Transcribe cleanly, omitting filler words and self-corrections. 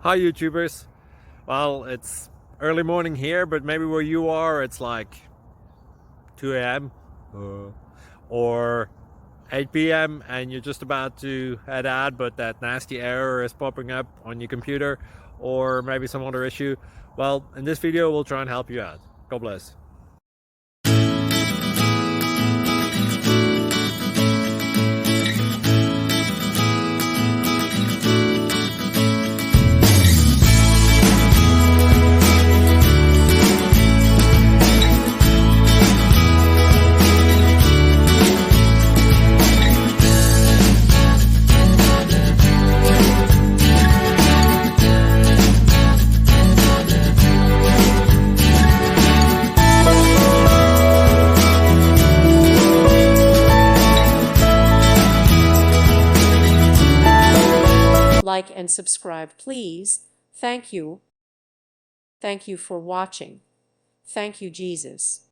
Hi YouTubers. Well, it's early morning here, but maybe where you are it's like 2 a.m. or 8 p.m. and you're just about to head out, but that nasty error is popping up on your computer, or maybe some other issue. Well, in this video we'll try and help you out. God bless. Like and subscribe, please. Thank you. Thank you for watching. Thank you, Jesus.